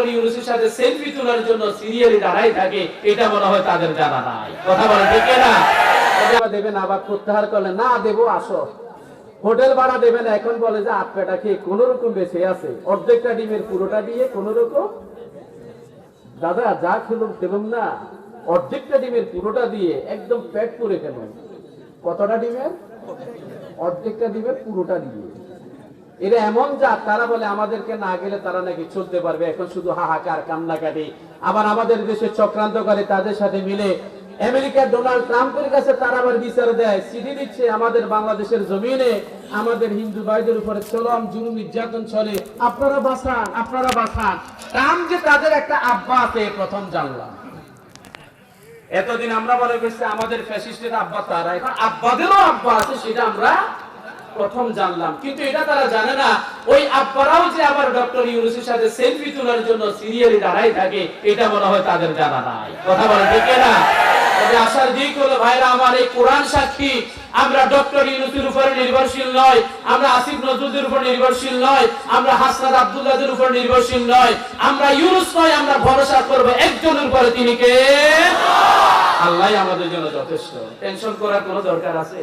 Doctor ইউনূসের সাথে selfie তোলার জন্য সিরিয়ালে দাঁড়ায় থাকে, এটা মনে হয় তাদের জানা নাই। কথা বলেন ঠিক না? দেবেন আবার প্রত্যাহার করলে না দেবো আসো, হোটেল ভাড়া দেবেন, এখন বলে যে আপেটা খেয়ে কোন রকম বেঁচে আছে, অর্ধেকটা ডিমের পুরোটা দিয়ে কোন রকম, দাদা যা খেলুম না, অর্ধেকটা ডিমের পুরোটা দিয়ে একদম পেট পুরে খেলুন। কতটা ডিমের? অর্ধেকটা ডিমের পুরোটা দিয়ে। এরা এমন যা, তারা বলে আমাদেরকে না গেলে তারা নাকি চলতে পারবে, এখন শুধু হাহাকার কান্নাকাটি। আবার আমাদের দেশে চক্রান্ত করে, তাদের সাথে মিলে আমেরিকার ডোনাল্ড ট্রাম্পের কাছে তারা আবার বিচার দেয়, চিঠি দিচ্ছে আমাদের বাংলাদেশের জমিনে আমাদের হিন্দু ভাইদের উপরে চরম জুলুম নির্যাতন চলে, আপনারা বাঁচান, আপনারা বাঁচান। ট্রাম্প যে তাদের একটা আব্বা আছে প্রথম জানলাম। এতদিন আমরা বলে গেছি আমাদের ফ্যাসিস্টের আব্বা তারা, এখন আব্বাদেরও আব্বা আছে সেটা আমরা প্রথম জানলাম। কিন্তু এটা তারা জানে না, ওই আব্বারাও যে আবার ডক্টর ইউনূসের সাথে সেলফি তোলার জন্য সিরিয়ালে দাঁড়ায় থাকে, এটা মনে হয় তাদের জানা নাই। কথা বলেন ঠিক না? তবে আশার দিক হলো ভাইরা আমার, এই কোরআন সাক্ষী, আমরা ডক্টর ইউনূসের উপর নির্ভরশীল নয়, আমরা আসিফ নজরুলের উপর নির্ভরশীল নয়, আমরা হাসনাত আব্দুল্লাহদের উপর নির্ভরশীল নয়, আমরা ইউনূস নয়, আমরা ভরসা করব একজনের উপরে, তিনি কে? আল্লাহই আমাদের জন্য যথেষ্ট। টেনশন করার কোনো দরকার আছে?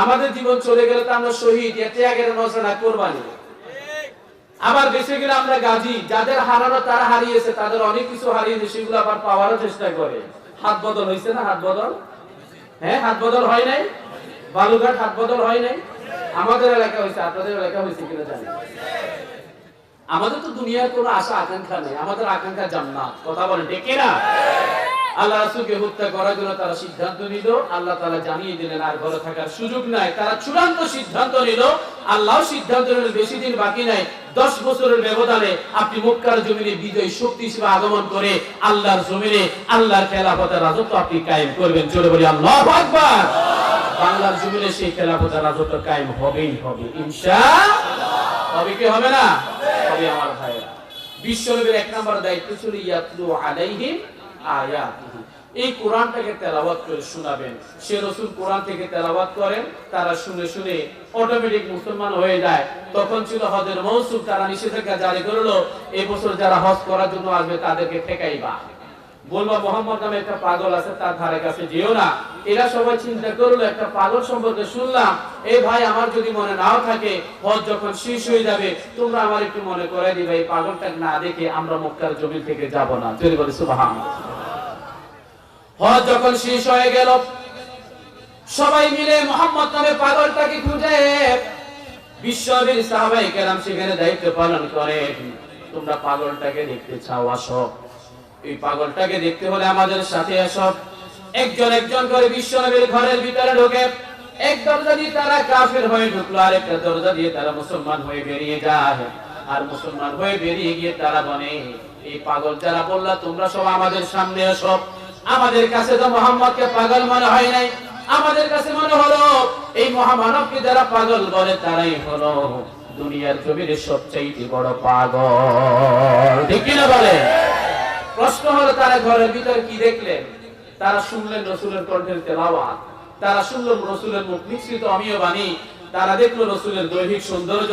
আমাদের জীবন চলে গেলে তো আমরা শহীদ, এতে আগের নজরা কোরবানি, আবার বেঁচে গেলে আমরা গাজী। যাদের হারানো তারা হারিয়েছে, তাদের অনেক কিছু হারিয়েছে, সেগুলো আবার পাওয়ারও চেষ্টা করে। হাত বদল হয়েছে না? হাত বদল, হ্যাঁ হাত বদল হয় নাই? বালুঘাট হাত বদল হয় নাই? আমাদের এলাকা হয়েছে, আপনাদের এলাকা হয়েছে কিনা জানি। আমাদের তো দুনিয়ার কোনো আশা আকাঙ্ক্ষা নেই, আমাদের আকাঙ্ক্ষা জান্নাত। কথা বলেন ঠিক না? আল্লাহ রাসূলকে হত্যা করার জন্য তারা সিদ্ধান্ত নিল, আল্লাহ তাআলা জানিয়ে দিলেন আর ঘরে থাকার সুযোগ নাই। তারা চূড়ান্ত সিদ্ধান্ত নিল, আল্লাহও সিদ্ধান্ত নিলেন বেশি দিন বাকি নাই, 10 বছরের ব্যবধানে আপনি মক্কার জমিনে বিজয়ী শক্তি হিসেবে আগমন করে আল্লাহর জমিনে আল্লাহর খেলাফতের রাজত্ব আপনি কায়েম করবেন। জোরে বলি আল্লাহু আকবার। বাংলার জমিনে সেই খেলাফতের রাজত্ব কায়েম হবেই হবে ইনশাআল্লাহ। হবে কি হবে না? হবে আমার ভাইরা। বিশ্বনবীর 1 নম্বর দায়িত্ব ছিল ইয়াতলু আলাইহিম আয়াতিহি, এই কোরআনটাকে তেলাওয়াত করে শোনাবেন। সে রাসূল কোরআন থেকে তেলাওয়াত করেন, তারা শুনে শুনে অটোমেটিক মুসলমান হয়ে যায়। তখন ছিল হজের মৌসুম, তারা নিষেধাজ্ঞা জারি করলো, এই বছর যারা হজ করার জন্য আসবে তাদেরকে ঠেকাইবা, বলবা মোহাম্মদ নামে একটা পাগল আছে, তার ধারে কাছে যেও না। এরা সবাই চিন্তা করলো, একটা পাগল সম্পর্কে শুনলাম, এই ভাই আমার যদি মনে নাও থাকে, হজ যখন শেষ হয়ে যাবে তোমরা আমার একটু মনে করাই দিবে, এই পাগলটাকে না দেখে আমরা মক্কার জমিন থেকে যাব না। চলে বলে সুবহানাল্লাহ। হজ যখন শেষ হয়ে গেল, সবাই মিলে মোহাম্মদ নামে পাগলটাকে খুঁজে, বিশ্বনবীর সাহাবায়ে কেরাম সেখানে দায়িত্ব পালন করে, তোমরা পাগলটাকে দেখতে চাও, আসো, এই পাগলটাকে দেখতে হলে আমাদের সাথে আসো। একজন একজন করে বিশ্বনবীর ঘরের ভিতরে ঢোকে, এক দরজা দিয়ে তারা কাফের হয়ে ঢুকলো, আর একটা দরজা দিয়ে তারা মুসলমান হয়ে বেরিয়ে যায়। আর মুসলমান হয়ে বেরিয়ে গিয়ে তারা বলে, এই পাগল যারা বললা তোমরা সব আমাদের সামনে আসো, আমাদের কাছে তো মোহাম্মদকে পাগল মনে হয় নাই, আমাদের কাছে মনে হলো এই মহামানবকে যারা পাগল বলে তারাই হলো দুনিয়ার জমিনে সবচেয়ে বড় পাগল। ঠিক কিনা বলে? প্রশ্ন হলো, তারা ঘরের ভিতর কি দেখলেন? তারা শুনলেন রাসূলের কণ্ঠের তেলাওয়াত, তারা শুনলেন রাসূলের মুখ নিঃসৃত অমীয় বাণী, তারা দেখলো রাসূলের দৈহিক সৌন্দর্য।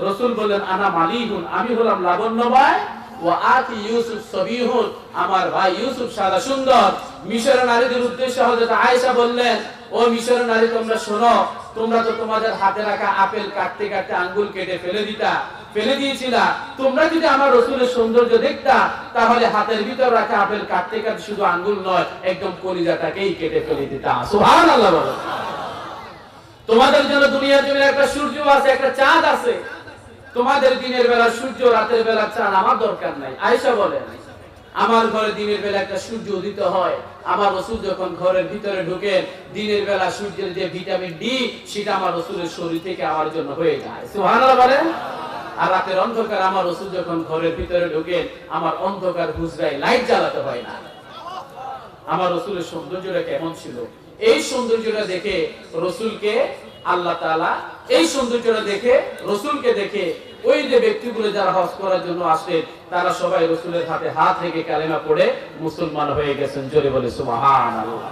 রাসূল বললেন, আনা মালিহুন, আমি হলাম লাবণ্যময়, ওয়া আতি ইউসুফ সবিহুন, আমার ভাই ইউসুফ সাদা সুন্দর। মিশরের নারীদের উদ্দেশ্যে হযরত আয়েশা বললেন, ও মিশরের নারী তোমরা শোনো, তোমরা তো তোমাদের হাতে রাখা আপেল কাটতে কাটতে আঙ্গুল কেটে ফেলে দিয়েছিলা, তোমরা যদি আমার রাসূলের সৌন্দর্য দেখতা তাহলে হাতের ভিতর রাখা আপেল কাটতে কাটতে শুধু আঙ্গুল নয়, একদম কলিজাটাকেই কেটে ফেলে দিতা। সুবহানাল্লাহ বলো। তোমাদের জন্য দুনিয়ার জন্য একটা সূর্য আছে, একটা চাঁদ আছে, তোমাদের দিনের বেলা সূর্য, রাতের বেলা চাঁদ, আমার দরকার নাই। আয়েশা বলেন, আমার ঘরে দিনের বেলা একটা সূর্য উদিত হয়, আমার রাসূল যখন ঘরের ভিতরে ঢোকেন দিনের বেলা সূর্যের যে ভিটামিন ডি সেটা আমার রাসূলের শরীর থেকে আমার জন্য হয়ে যায়। সুবহানাল্লাহ বলেন। আর রাতের অন্ধকার আমার রাসূল যখন ঘরের ভিতরে ঢোকেন, আমার অন্ধকার হুজরায় লাইট জ্বালাতে হয় না। আমার রাসূলের সৌন্দর্যটা কেমন ছিল, এই সৌন্দর্যটা দেখে রাসূলকে আল্লাহ তাআলা, এই সৌন্দর্যটা দেখে রাসূলকে দেখে ওই যে ব্যক্তিগুলো যারা হজ করার জন্য আসেন তারা সবাই রাসূলের হাতে হাত রেখে কালেমা পড়ে মুসলমান হয়ে গেছেন। জোরে বলে সুবহানাল্লাহ।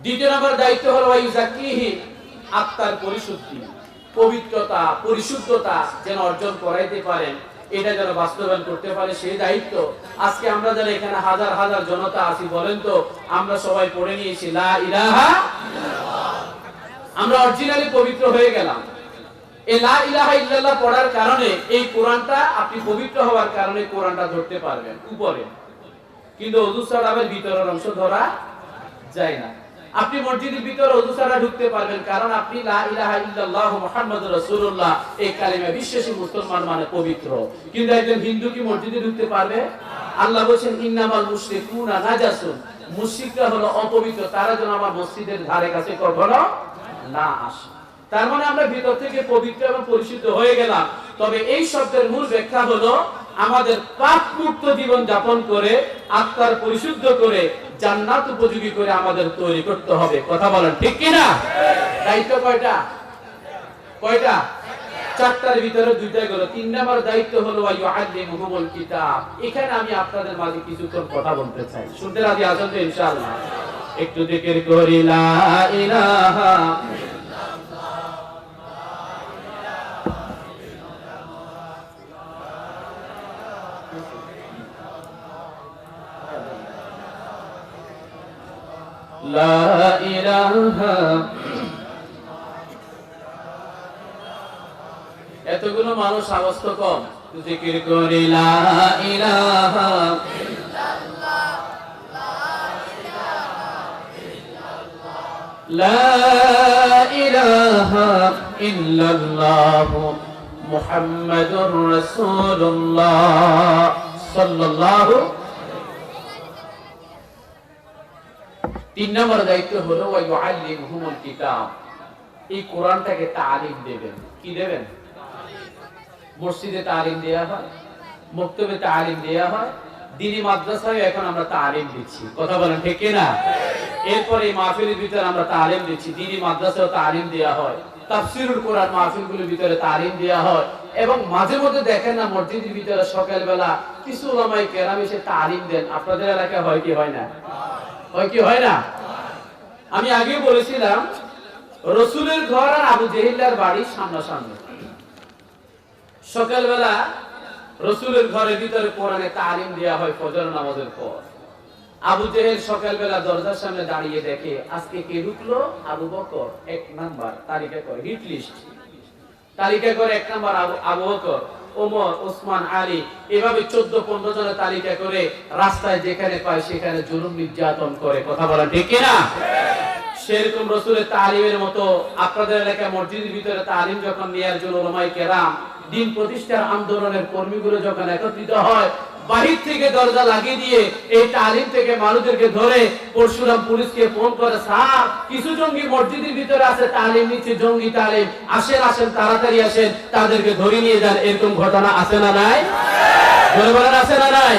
দ্বিতীয় নম্বর দায়িত্ব হলো ইউজাকিহি, আত্মার পরিশুদ্ধি, পবিত্রতা, পরিশুদ্ধতা যেন অর্জন করাইতে পারেন, এটা যেন বাস্তবায়ন করতে পারে সেই দায়িত্ব আজকে আমরা যারা এখানে হাজার হাজার জনতা আছি বলেন তো আমরা সবাই পড়ে নিয়েছি লা ইলাহা ইল্লাল্লাহ। আমরা অরিজিনালি পবিত্র হয়ে গেলাম। এই লা ইলাহা ইল্লাল্লাহ পড়ার কারণে এই কোরআনটা আপনি পবিত্র হওয়ার কারণে কোরআনটা ধরতে পারবেন উপরে, কিন্তু ওযু ছাড়া আবার ভিতরের অংশ ধরা যায় না। আপনি মসজিদের ভিতরে ওযু ছাড়া ঢুকতে পারবেন, কারণ আপনি লা ইলাহা ইল্লাল্লাহ মুহাম্মাদুর রাসূলুল্লাহ এই কালিমা বিশ্বাসী মুসলমান মানে পবিত্র। কিন্তু একজন হিন্দু কি মসজিদে ঢুকতে পারবে? আল্লাহ বলেন ইন্নামাল মুশরিকুনা নাজাসুন, মুশরিকরা হলো অপবিত্র, তারা যেন আমার মসজিদের ধারে কাছে কখনো না আসে। তার মানে আমরা ভিতর থেকে পবিত্র এবং পরিশুদ্ধ হয়ে গেলাম। তবে এই শব্দের মূল ব্যাখ্যা হলো আমাদের পাপ মুক্ত জীবন যাপন করে আত্মার পরিশুদ্ধ করে জান্নাত উপযোগী করে আমাদের তৈরি করতে হবে। কথা বলেন ঠিক কি না? দায়িত্ব কয়টা? কয়টা? চারটার ভিতরে দুইটা গেল। 3 নম্বর দায়িত্ব হলো ইউআল্লিমুহুমুল কিতাব। এখানে আমি আপনাদের মাঝে কিছুক্ষণ কথা বলতে চাই, শুনতে রাজি আছেন তো ইনশাআল্লাহ? একটু জিকির করি লা ইলাহা লা ইলাহা। এতগুলো মানুষ আওয়াজ তো কম, জিকির করি লা ইলাহা লা ইলাহা ইল্লাল্লাহ মুহাম্মাদুর রাসূলুল্লাহ সাল্লাল্লাহু। 3 নম্বর দায়িত্ব হলো ওয়াইউআল্লিমুহুমুল কিতাব, এই কোরআনটাকে তালিম দেবেন। কি দেবেন? মসজিদে তালিম দেয়া হয়, মক্তবে তালিম দেয়া হয়, দ্বীনি মাদ্রাসায় এখন আমরা তালিম দিচ্ছি। কথা বলেন ঠিক কি না? এরপরে এই মাহফিলের ভিতরে আমরা তালিম দিচ্ছি, দ্বীনি মাদ্রাসায় তালিম দেয়া হয়, তাফসীরুল কোরআন মাহফিলগুলোর ভিতরে তালিম দেয়া হয়। এবং মাঝে মধ্যে দেখেন না মসজিদের ভিতরে সকালবেলা কিছু উলামায়ে কেরাম এসে তালিম দেন। আপনাদের এলাকায় হয় কি হয় না? হয় কি হয় না? আমি আগে বলেছিলাম রাসূলের ঘর আর আবু জেহেলের বাড়ি সামনাসামনি। সকালবেলা রাসূলের ঘরের ভিতরে কোরআনে তালিম দেয়া হয় ফজর নামাজের পর। আবু জেহেল সকালবেলা দরজার সামনে দাঁড়িয়ে দেখে আজকে কে ঢুকলো? আবু বকর 1 নাম্বার তালিকা করে, হিট লিস্ট তালিকা করে 1 নাম্বার আবু বকর, ওমর, ওসমান, আলী, এভাবে 14-15 জনের তালিকা করে রাস্তায় যেখানে পায় সেখানে জুলুম নির্যাতন করে। কথা বলেন ঠিক কি না? সেরকম রাসূলের তালিমের মতো আপনাদের এলাকায় মসজিদের ভিতরে তালিম যখন নেয়ার জন্য উলামায়ে কেরাম দ্বীন প্রতিষ্ঠার আন্দোলনের কর্মীগুলো যখন একত্রিত হয়, বাহির থেকে দরজা লাগিয়ে দিয়ে এই তালিম থেকে মানুষদেরকে ধরে পরশুরাম পুলিশকে ফোন করে, স্যার কিছু জঙ্গি মসজিদের ভিতরে আছে, তালিম নিচ্ছে, জঙ্গি তালিম, আসেন আসেন তাড়াতাড়ি আসেন, তাদেরকে ধরে নিয়ে যান। এরকম ঘটনা আছে না নাই? বলে বলেন আছে না নাই?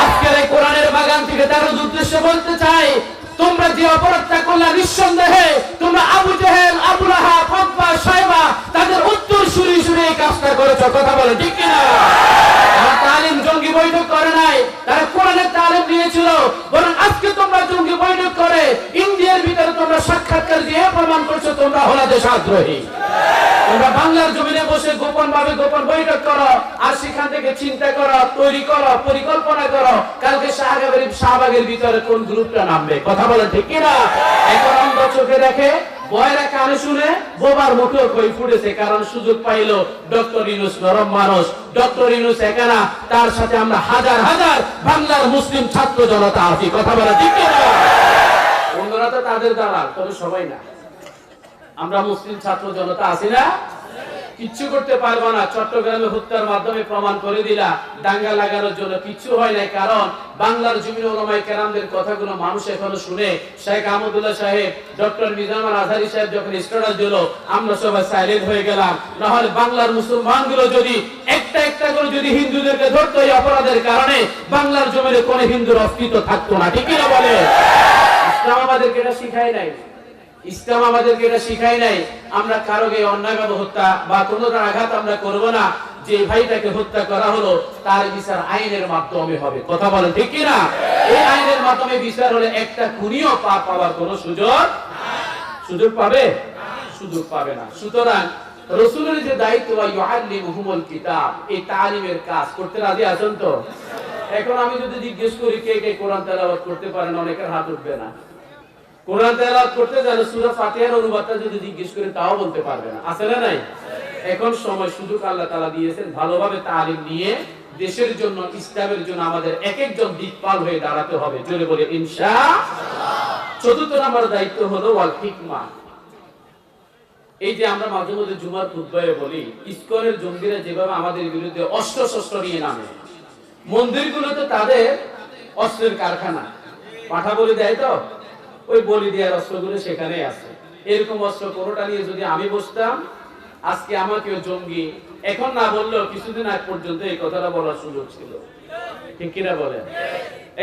আজকের এই কোরআনের বাগান থেকে তার উদ্দেশ্য বলতে চাই, তোমরা যে অপরাধটা করলে নিঃসন্দেহে তোমরা আবু জেহেল, আবু লাহাব, উতবা, শায়বা তাদের উত্তর শুনে শুনে এই কাজটা করেছো। কথা বলে ঠিক কিনা? তারা তালিম জঙ্গি বৈঠক করে নাই, তারা কোরআনের তালিম দিয়েছিল। বরং আজকে তোমরা জঙ্গি বৈঠক করে ইন্ডিয়ার ভিতরে তোমরা সাক্ষাৎকার দিয়ে প্রমাণ করছো তোমরা হলা দেশদ্রোহী। তোমরা বাংলার জমিনে বসে গোপন ভাবে গোপন বৈঠক করো আর সেখান থেকে চিন্তা করো, তৈরি করো, পরিকল্পনা করো কালকে শাহবাগের ভিতরে কোন গ্রুপটা নামবে। কথা বলেন ঠিক কিনা? এখন অন্ধ চোখে দেখে, বয়রা কানে শুনে, বোবার মুখেও কই ফুটেছে, কারণ সুযোগ পাইলো ডক্টর ইউনূস নরম মানুষ, ডক্টর ইউনূস একানা, তার সাথে আমরা হাজার হাজার বাংলার মুসলিম ছাত্র জনতা আছি। কথা বলেন ঠিক কিনা? অন্যরা তো তাদের দালাল, তবে সবাই না। আমরা মুসলিম ছাত্র জনতা আছি না? কিচ্ছু করতে পারবো না। চট্টগ্রামে হত্যার মাধ্যমে প্রমাণ করে দিলা দাঙ্গা লাগানোর জন্য কিচ্ছু হয় নাই, কারণ বাংলার জমিনে উলামায়ে কেরামদের কথাগুলো মানুষ এখনো শুনে। শেখ আহমদুল্লাহ সাহেব, ডক্টর মিজানুর আজহারী সাহেব যখন স্ট্যাটাস দিল আমরা সবাই সাইলেন্ট হয়ে গেলাম। না হলে বাংলার মুসলমানগুলো যদি একটা একটা করে যদি হিন্দুদেরকে ধরতো এই অপরাধের কারণে, বাংলার জমিনে কোনো হিন্দুর অস্তিত্ব থাকতো না। ঠিক কিনা বলে? ইসলাম আমাদেরকে এটা শিখায় নাই, ইসলাম আমাদেরকে এটা শিখায় নাই। আমরা কারোকে অন্যায়ভাবে হত্যা বা কোনো আঘাত আমরা করব না। যে ভাইটাকে হত্যা করা হলো তার বিচার আইনের মাধ্যমে হবে। কথা বলেন ঠিক কি না? এই আইনের মাধ্যমে বিচার হলে একটা খুনিও পাওয়ার কোনো সুযোগ পাবে? সুযোগ পাবে না। সুতরাং রাসূলের যে দায়িত্ব ইউআল্লিমুহুমুল কিতাব, এই তালিমের কাজ করতে রাজি আছেন তো? এখন আমি যদি জিজ্ঞেস করি কে কে কোরআন তেলাওয়াত করতে পারেন, অনেকের হাত উঠবে না। কোরআন তেলাওয়াত করতে জানে, সূরা ফাতিহার অনুবাদটা যদি জিজ্ঞেস করি তাও বলতে পারবে না। আছে না নাই? এখন সময় সুযোগ আল্লাহ তাআলা দিয়েছেন, ভালোভাবে তালিম নিয়ে দেশের জন্য, ইসলামের জন্য আমাদের এক একজন দিকপাল হয়ে দাঁড়াতে হবে। জোরে বলে ইনশাআল্লাহ। চতুর্থ নাম্বার দায়িত্ব হলো ওয়াল হিকমা। এই যে আমরা মাঝে মধ্যে জুমার খুতবায় বলি, ইসকনের জঙ্গিরা যেভাবে আমাদের বিরুদ্ধে অস্ত্র শস্ত্র নিয়ে নামে, মন্দিরগুলোতে তাদের অস্ত্রের কারখানা, পাঠা বলি দেয় তো, ওই বলি দেওয়ার অস্ত্রগুলো সেখানে আছে। এরকম অস্ত্র কোনোটা নিয়ে যদি আমি বসতাম, আজকে আমাকেও জঙ্গি এখন না বললেও কিছুদিন আগ পর্যন্ত এই কথাটা বলার সুযোগ ছিল। ঠিক কিনা বলেন?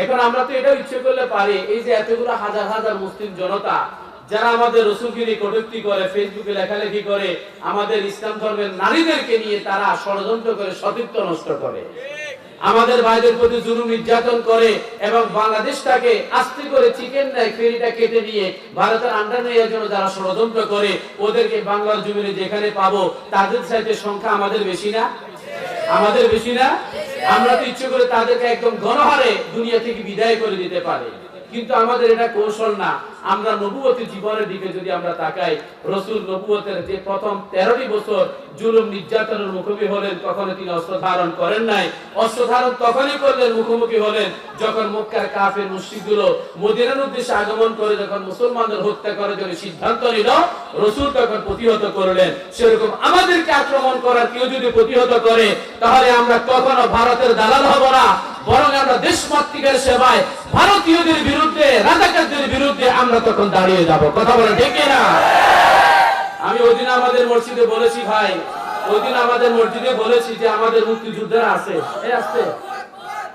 এখন আমরা তো এটাও ইচ্ছে করলে পারি, এই যে এতগুলো হাজার হাজার মুসলিম জনতা যারা আমাদের রাসূলকে নিয়ে কটূক্তি করে, ফেসবুকে লেখালেখি করে, আমাদের ইসলাম ধর্মের নারীদেরকে নিয়ে তারা ষড়যন্ত্র করে সতীত্ব নষ্ট করে, আমাদের ভাইদের প্রতি জুলুম নির্যাতন করে, এবং বাংলাদেশটাকে আস্তে করে চিকেন নেয়, ফেরিটা কেটে নিয়ে ভারতের আন্ডার নেওয়ার জন্য যারা ষড়যন্ত্র করে, ওদেরকে বাংলার জমিনে যেখানে পাবো তাদের সাথে সংখ্যা আমাদের বেশি না? আমাদের বেশি না? আমরা তো ইচ্ছে করে তাদেরকে একদম গণহারে দুনিয়া থেকে বিদায় করে দিতে পারি, কিন্তু আমাদের এটা কৌশল না। আমরা নবুয়তের জীবনের দিকে যদি আমরা তাকাই, রাসূল নবুয়তের যে প্রথম 13টি বছর জুলুম নির্যাতনের মুখোমুখি হলেন, কখনো তিনি অস্ত্র ধারণ করেন নাই। অস্ত্র ধারণ তখনই করলেন, মুখোমুখি হলেন, যখন মক্কার কাফের মুশরিকগুলো মদিনার উদ্দেশ্যে আগমন করে যখন মুসলমানদের হত্যা করার জন্য সিদ্ধান্ত নিল, রাসূল তখন প্রতিহত করলেন। সেরকম আমাদেরকে আক্রমণ করার কেউ যদি প্রতিহত করে, তাহলে আমরা কখনো ভারতের দালাল হব না, বরং আমরা দেশমাতৃকের সেবায় ভারতীয়দের বিরুদ্ধে, রাজাকারদের বিরুদ্ধে আমরা তখন দাঁড়িয়ে যাব। কথা বলেন ঠিক না? আমি ওই দিন আমাদের মসজিদে বলেছি, ভাই, ওই দিন আমাদের মসজিদে বলেছি যে আমাদের মুক্তিযোদ্ধারা আছে, এই আসছে